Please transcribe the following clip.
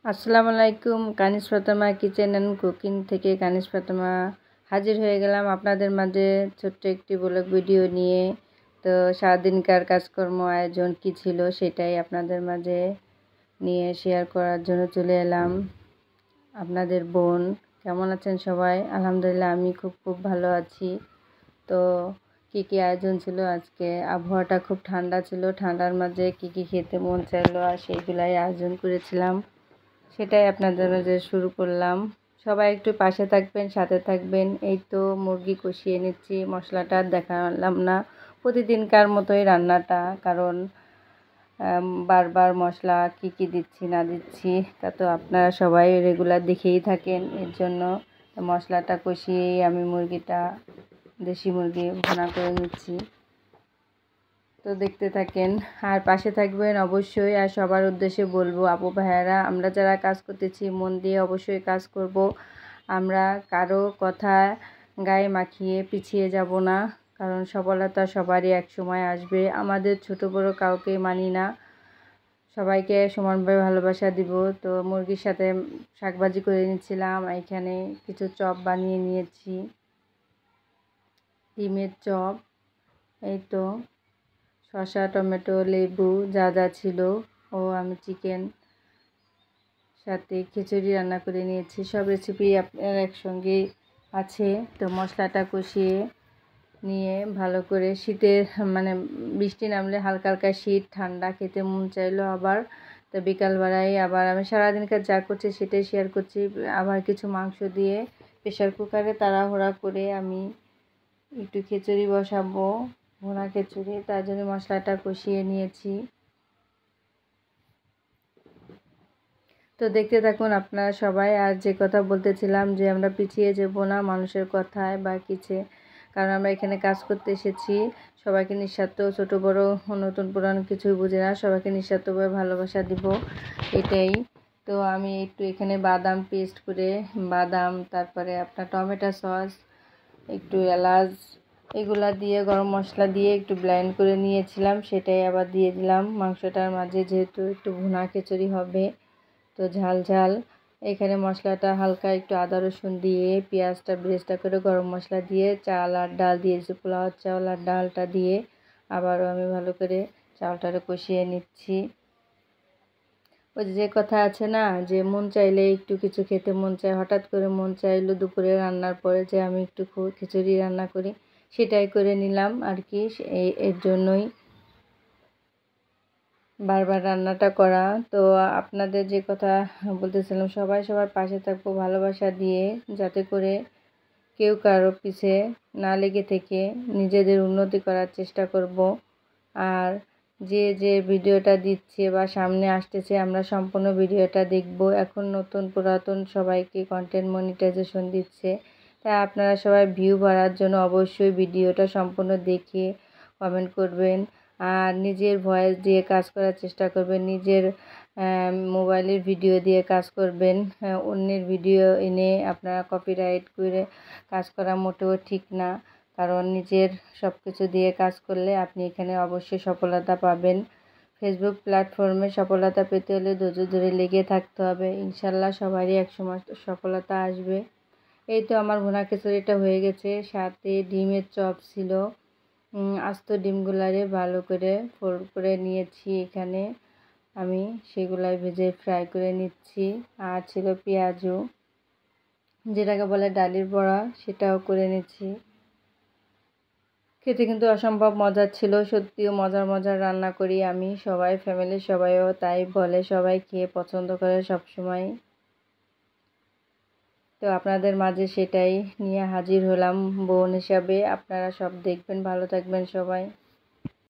আসসালামু আলাইকুম। কানিজ Fatema kitchen and cooking থেকে কানিজ ফাতেমা হাজির হয়ে গেলাম আপনাদের মাঝে ছোট্ট একটি ব্লগ ভিডিও নিয়ে। তো সারাদিনকার কাজকর্ম আয়োজন কী ছিল সেটাই আপনাদের মাঝে নিয়ে শেয়ার করার জন্য চলে এলাম। আপনাদের বোন কেমন আছেন সবাই? আলহামদুলিল্লাহ আমি খুব ভালো আছি। তো কী আয়োজন ছিল আজকে? আবহাওয়াটা খুব ঠান্ডা ছিল, ঠান্ডার মাঝে কী খেতে মন চাইলো আর সেইগুলাই আয়োজন করেছিলাম, সেটাই আপনাদের মাঝে শুরু করলাম। সবাই একটু পাশে থাকবেন, সাথে থাকবেন। এই তো মুরগি কষিয়ে নিচ্ছি, মশলাটা দেখালাম না, প্রতিদিনকার মতোই রান্নাটা, কারণ বারবার মশলা কী দিচ্ছি না দিচ্ছি তা তো আপনারা সবাই রেগুলার দেখেই থাকেন। এর জন্য মশলাটা কষিয়েই আমি মুরগিটা, দেশি মুরগি ভুনা করে নিচ্ছি। তো দেখতে থাকেন আর পাশে থাকবেন অবশ্যই। আর সবার উদ্দেশ্যে বলবো, আপু ভাইয়ারা, আমরা যারা কাজ করতেছি মন দিয়ে অবশ্যই কাজ করব। আমরা কারো কথা গায়ে মাখিয়ে পিছিয়ে যাব না, কারণ সফলতা সবারই এক সময় আসবে। আমাদের ছোট বড় কাউকে মানি না, সবাইকে সমানভাবে ভালোবাসা দিব। তো মুরগির সাথে শাকভাজি করে নিচ্ছিলাম, এখানে কিছু চপ বানিয়ে নিয়েছি, ডিমের চপ। এই তো শসা, টমেটো, লেবু যা ছিল, ও আমি চিকেন সাথে খিচুড়ি রান্না করে নিয়েছি। সব রেসিপি আপনার একসঙ্গেই আছে। তো মশলাটা কষিয়ে নিয়ে ভালো করে, শীতের বৃষ্টি নামলে হালকা হালকা শীত, ঠান্ডা খেতে মন চাইলো আবার। তো বিকালবেলায় আবার আমি সারাদিনকার যা করছি সেটাই শেয়ার করছি। আবার কিছু মাংস দিয়ে প্রেশার কুকারে তাড়াহুড়া করে আমি একটু খিচুড়ি বসাবো, ভুনা খিচুড়ি, তার জন্য মশলাটা কষিয়ে নিয়েছি। তো দেখতে থাকুন আপনারা সবাই। আর যে কথা বলতেছিলাম যে আমরা পিছিয়ে যাব না মানুষের কথায় বা কিছু, কারণ আমরা এখানে কাজ করতে এসেছি। সবাইকে নিঃস্বার্থ, ছোট বড় নতুন পুরানো কিছুই বুঝি না, সবাইকে নিঃস্বার্থভাবে ভালোবাসা দিব, এটাই। তো আমি একটু এখানে বাদাম পেস্ট করে, বাদাম, তারপরে আপনার টমেটো সস, একটু এলাচ, এগুলা দিয়ে গরম মশলা দিয়ে একটু ব্লেন্ড করে নিয়েছিলাম, সেটাই আবার দিয়ে দিলাম মাংসটার মাঝে, যেহেতু একটু ভুনা খিচুড়ি হবে। তো ঝাল এখানে মশলাটা হালকা একটু আদা রসুন দিয়ে, পেঁয়াজটা ব্রেস্তা করে গরম মশলা দিয়ে, চাল আর ডাল দিয়েছি, পোলাও চাল আর ডালটা দিয়ে আবারও আমি ভালো করে চালটারে কষিয়ে নিচ্ছি। ওই যে কথা আছে না, যে মন চাইলে একটু কিছু খেতে মন চায়, হঠাৎ করে মন চাইলো দুপুরে রান্নার পরে যে আমি একটু খিচুড়ি রান্না করি, সেটাই করে নিলাম আর কি। এর জন্যই বারবার রান্নাটা করা। তো আপনাদের যে কথা বলতেছিলাম, সবাই সবার পাশে থাকবো ভালোবাসা দিয়ে, যাতে করে কেউ কারো পিছে না লেগে থেকে নিজেদের উন্নতি করার চেষ্টা করব। আর যে ভিডিওটা দিচ্ছে বা সামনে আসতেছে, আমরা সম্পূর্ণ ভিডিওটা দেখব। এখন নতুন পুরাতন সবাইকে কন্টেন্ট মনিটাইজেশন দিচ্ছে, তাই আপনারা সবাই ভিউ বাড়ার জন্য অবশ্যই ভিডিওটা সম্পূর্ণ দেখে কমেন্ট করবেন। আর নিজের ভয়েস দিয়ে কাজ করার চেষ্টা করবেন, নিজের মোবাইলের ভিডিও দিয়ে কাজ করবেন। অন্যের ভিডিও এনে আপনারা কপিরাইট করে কাজ করা মোটেও ঠিক না, কারণ নিজের সব কিছু দিয়ে কাজ করলে আপনি এখানে অবশ্যই সফলতা পাবেন। ফেসবুক প্ল্যাটফর্মে সফলতা পেতে হলে ধৈর্য ধরে লেগে থাকতে হবে, ইনশাল্লাহ সবারই একসময় সফলতা আসবে। এই তো আমার ভুনা খিচুড়িটা হয়ে গেছে, সাথে ডিমের চপ ছিল। আস্ত ডিমগুলারে ভালো করে ফোল্ড করে নিয়েছি এখানে আমি, সেগুলাই ভেজে ফ্রাই করে নিচ্ছি। আর ছিল পেঁয়াজু, যেটাকে বলে ডালির বড়া, সেটাও করে নিচ্ছি। খেতে কিন্তু অসম্ভব মজার ছিল, সত্যিও মজার রান্না করি আমি। সবাই, ফ্যামিলির সবাইও তাই বলে, সবাই খেয়ে পছন্দ করে সবসময়। তো আপনাদের মাঝে সেটাই নিয়ে হাজির হলাম বোন হিসাবে। আপনারা সব দেখবেন, ভালো থাকবেন সবাই।